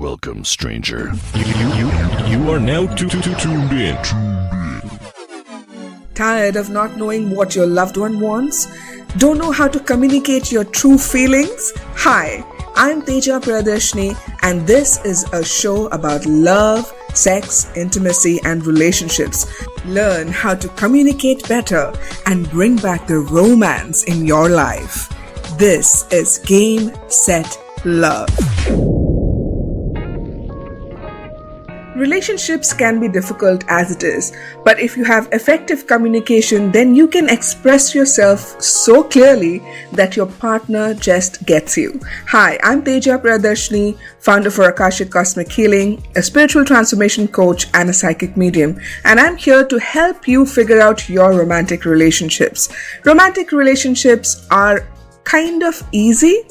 welcome, stranger. You are now tuned in. Tired of not knowing what your loved one wants? Don't know how to communicate your true feelings? Hi, I'm Teja Pradarshini, and this is a show about love, sex, intimacy, and relationships. Learn how to communicate better and bring back the romance in your life. This is Game, Set, Love. Relationships can be difficult as it is, but if you have effective communication, then you can express yourself so clearly that your partner just gets you. Hi, I'm Teja Pradarshini, founder for Akashic Cosmic Healing, a spiritual transformation coach and a psychic medium, and I'm here to help you figure out your romantic relationships. Romantic relationships are kind of easy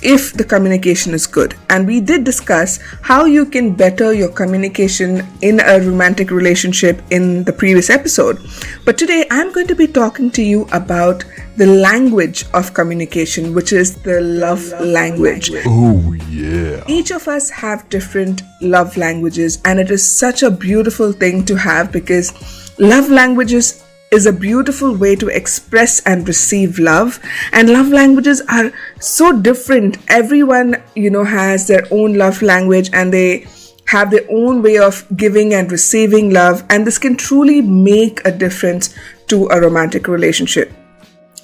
if the communication is good, and we did discuss how you can better your communication in a romantic relationship in the previous episode. But today I'm going to be talking to you about the language of communication, which is the love language. Oh yeah. Each of us have different love languages, and it is such a beautiful thing to have, because love languages is a beautiful way to express and receive love, and love languages are so different. Everyone, has their own love language, and they have their own way of giving and receiving love, and this can truly make a difference to a romantic relationship.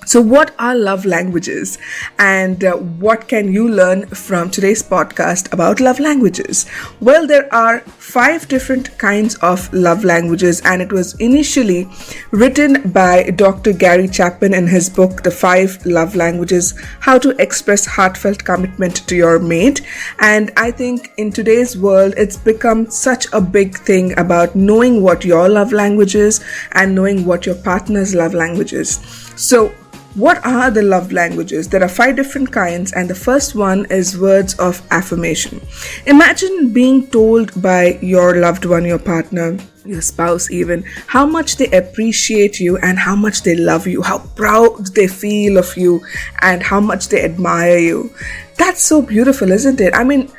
So what are love languages, and what can you learn from today's podcast about love languages? Well, there are 5 different kinds of love languages, and it was initially written by Dr. Gary Chapman in his book, The 5 Love Languages, How to Express Heartfelt Commitment to Your Mate. And I think in today's world, it's become such a big thing about knowing what your love language is and knowing what your partner's love language is. So what are the love languages? There are 5 different kinds, and the first one is words of affirmation. Imagine being told by your loved one, your partner, your spouse even, how much they appreciate you and how much they love you, how proud they feel of you, and how much they admire you. That's so beautiful, isn't it? I mean,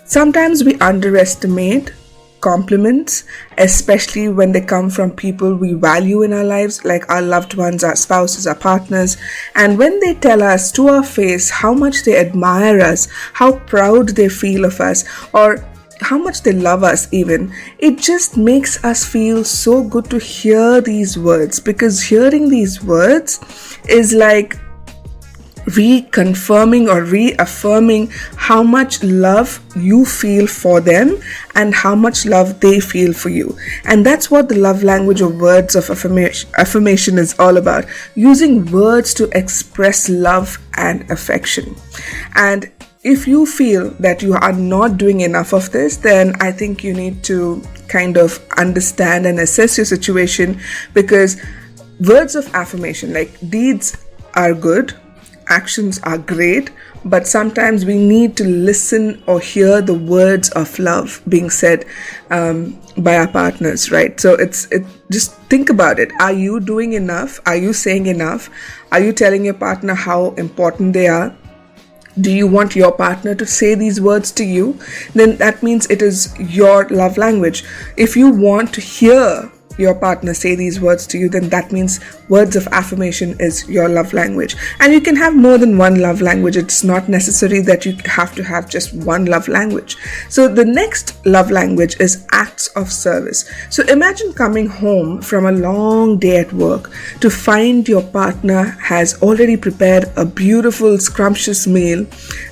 sometimes we underestimate compliments, especially when they come from people we value in our lives, like our loved ones, our spouses, our partners. And when they tell us to our face how much they admire us, how proud they feel of us, or how much they love us even, it just makes us feel so good to hear these words, because hearing these words is like reconfirming or reaffirming how much love you feel for them and how much love they feel for you. And that's what the love language of words of affirmation is all about, using words to express love and affection. And if you feel that you are not doing enough of this, then I think you need to kind of understand and assess your situation, because words of affirmation, like deeds are good, actions are great, but sometimes we need to listen or hear the words of love being said by our partners, right? So just think about it. Are you doing enough? Are you saying enough? Are you telling your partner how important they are? Do you want your partner to say these words to you? Then that means it is your love language. If you want to hear your partner say these words to you, then that means words of affirmation is your love language. And you can have more than one love language. It's not necessary that you have to have just one love language. So the next love language is acts of service. So imagine coming home from a long day at work to find your partner has already prepared a beautiful, scrumptious meal,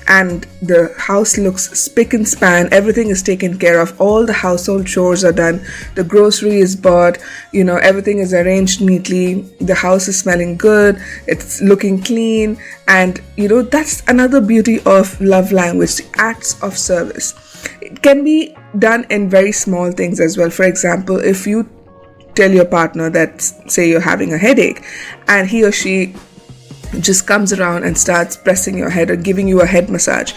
and the house looks spick and span. Everything is taken care of. All the household chores are done. The grocery is bought. Everything is arranged neatly. The house is smelling good. It's looking clean. And, that's another beauty of love language, the acts of service. It can be done in very small things as well. For example, if you tell your partner that, say you're having a headache, and he or she just comes around and starts pressing your head or giving you a head massage,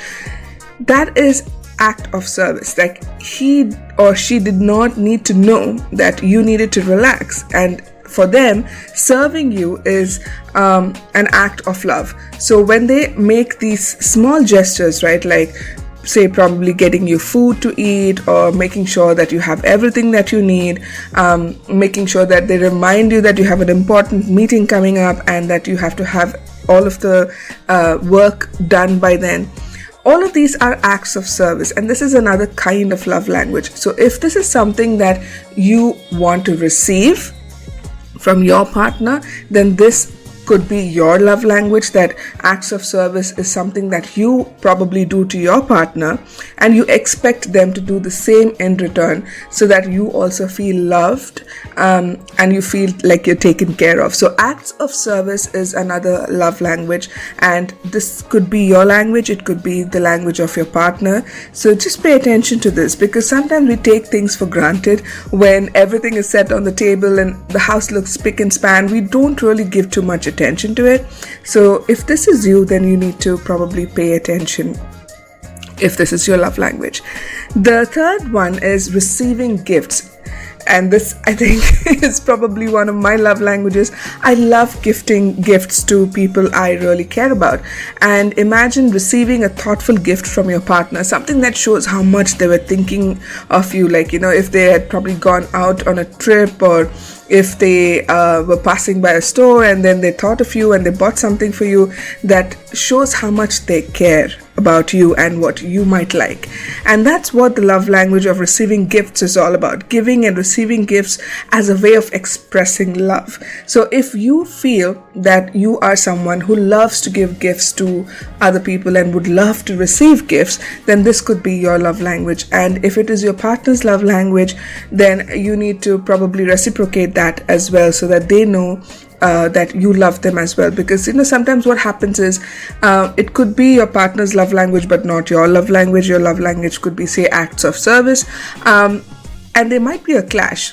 that is act of service. Like, he or she did not need to know that you needed to relax, and for them, serving you is an act of love. So when they make these small gestures, right, like say probably getting you food to eat, or making sure that you have everything that you need, making sure that they remind you that you have an important meeting coming up and that you have to have all of the work done by then. All of these are acts of service, and this is another kind of love language. So if this is something that you want to receive from your partner, then this could be your love language, that acts of service is something that you probably do to your partner, and you expect them to do the same in return, so that you also feel loved and you feel like you're taken care of. So acts of service is another love language, and this could be your language, it could be the language of your partner. So just pay attention to this, because sometimes we take things for granted. When everything is set on the table and the house looks spick and span, we don't really give too much attention to it. So if this is you, then you need to probably pay attention if this is your love language. The third one is receiving gifts. And this, I think, is probably one of my love languages. I love gifting gifts to people I really care about. And imagine receiving a thoughtful gift from your partner, something that shows how much they were thinking of you. Like, if they had probably gone out on a trip, or if they were passing by a store and then they thought of you and they bought something for you, that shows how much they care about you and what you might like. And that's what the love language of receiving gifts is all about, giving and receiving gifts as a way of expressing love. So if you feel that you are someone who loves to give gifts to other people and would love to receive gifts, then this could be your love language. And if it is your partner's love language, then you need to probably reciprocate that as well, so that they know that you love them as well. Because sometimes what happens is it could be your partner's love language but not your love language. Your love language could be, say, acts of service, and there might be a clash.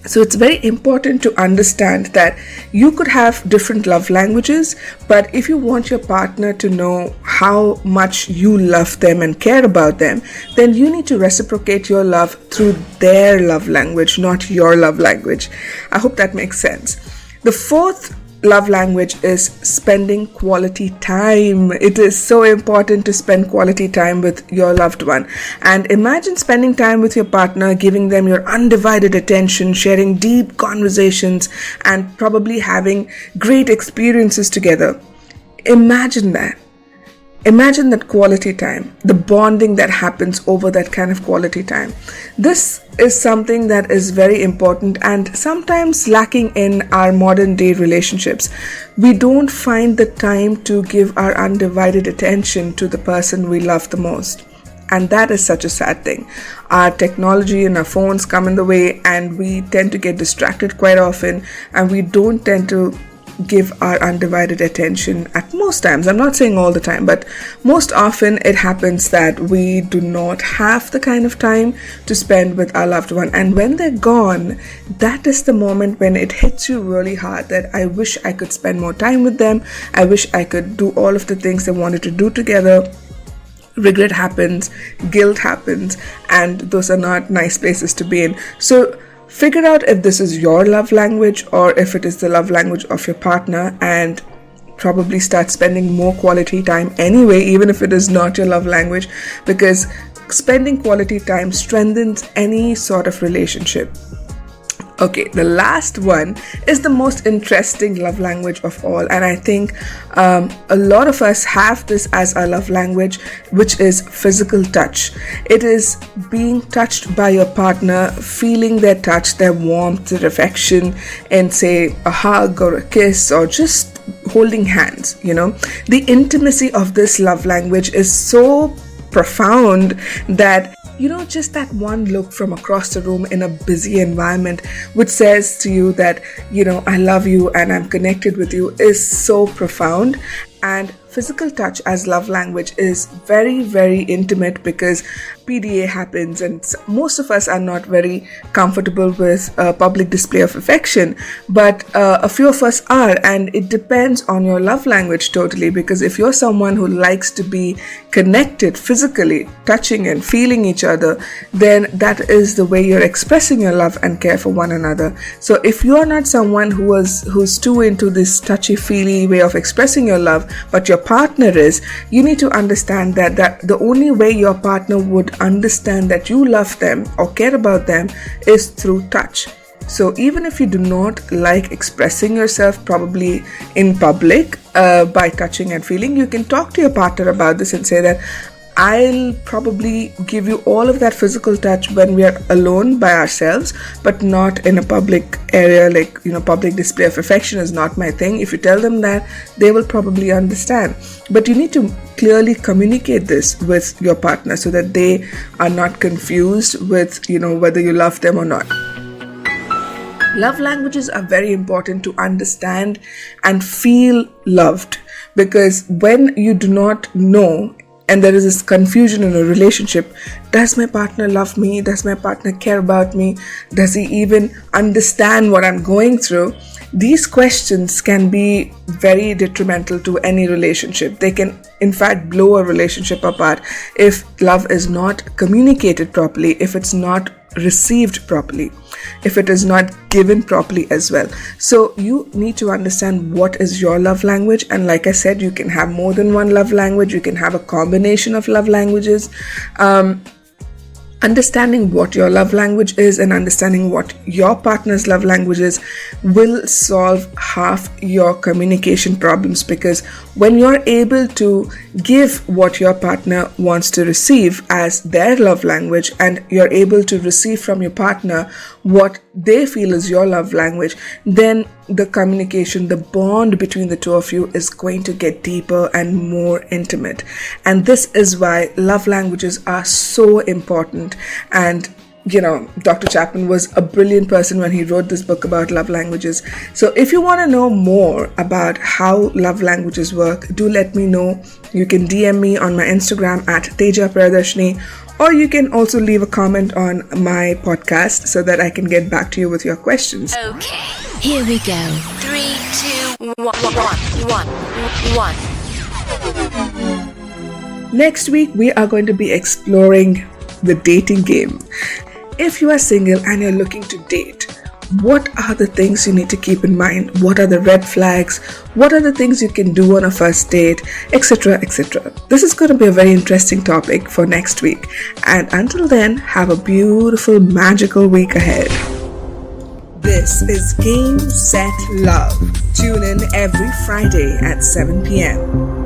So it's very important to understand that you could have different love languages, but if you want your partner to know how much you love them and care about them, then you need to reciprocate your love through their love language, not your love language. I hope that makes sense. The fourth love language is spending quality time. It is so important to spend quality time with your loved one. And imagine spending time with your partner, giving them your undivided attention, sharing deep conversations, and probably having great experiences together. Imagine that. Imagine that quality time, the bonding that happens over that kind of quality time. This is something that is very important and sometimes lacking in our modern day relationships. We don't find the time to give our undivided attention to the person we love the most. And that is such a sad thing. Our technology and our phones come in the way, and we tend to get distracted quite often, and we don't tend to give our undivided attention at most times. I'm not saying all the time, but most often it happens that we do not have the kind of time to spend with our loved one. And when they're gone, that is the moment when it hits you really hard, that I wish I could spend more time with them. I wish I could do all of the things they wanted to do together. Regret happens, guilt happens, and those are not nice places to be in. So figure out if this is your love language or if it is the love language of your partner, and probably start spending more quality time anyway, even if it is not your love language, because spending quality time strengthens any sort of relationship. Okay, the last one is the most interesting love language of all, and I think a lot of us have this as our love language, which is physical touch. It is being touched by your partner, feeling their touch, their warmth, their affection, and say a hug or a kiss or just holding hands. The intimacy of this love language is so profound that just that one look from across the room in a busy environment, which says to you that, I love you and I'm connected with you, is so profound. And physical touch as love language is very, very intimate, because PDA happens and most of us are not very comfortable with a public display of affection, but a few of us are, and it depends on your love language totally. Because if you're someone who likes to be connected physically, touching and feeling each other, then that is the way you're expressing your love and care for one another. So if you're not someone who's too into this touchy-feely way of expressing your love, but your partner is, you need to understand that the only way your partner would understand that you love them or care about them is through touch. So even if you do not like expressing yourself probably in public by touching and feeling, you can talk to your partner about this and say that I'll probably give you all of that physical touch when we are alone by ourselves, but not in a public area. Like, public display of affection is not my thing. If you tell them that, they will probably understand. But you need to clearly communicate this with your partner so that they are not confused with, whether you love them or not. Love languages are very important to understand and feel loved, because when you do not know and there is this confusion in a relationship, does my partner love me? Does my partner care about me? Does he even understand what I'm going through? These questions can be very detrimental to any relationship. They can, in fact, blow a relationship apart if love is not communicated properly, if it's not received properly, if it is not given properly as well. So you need to understand what is your love language. And like I said, you can have more than one love language. You can have a combination of love languages. Understanding what your love language is and understanding what your partner's love language is will solve half your communication problems, because when you're able to give what your partner wants to receive as their love language, and you're able to receive from your partner what they feel is your love language, then the communication, the bond between the two of you is going to get deeper and more intimate. And this is why love languages are so important. And Dr. Chapman was a brilliant person when he wrote this book about love languages. So if you want to know more about how love languages work, do let me know. You can DM me on my Instagram at Teja Pradarshini, or you can also leave a comment on my podcast so that I can get back to you with your questions. Okay, here we go. 3, 2, 1. Next week, we are going to be exploring the dating game. If you are single and you're looking to date, what are the things you need to keep in mind? What are the red flags? What are the things you can do on a first date, etc., etc. This is going to be a very interesting topic for next week. And until then, have a beautiful, magical week ahead. This is Game, Set, Love. Tune in every Friday at 7 p.m.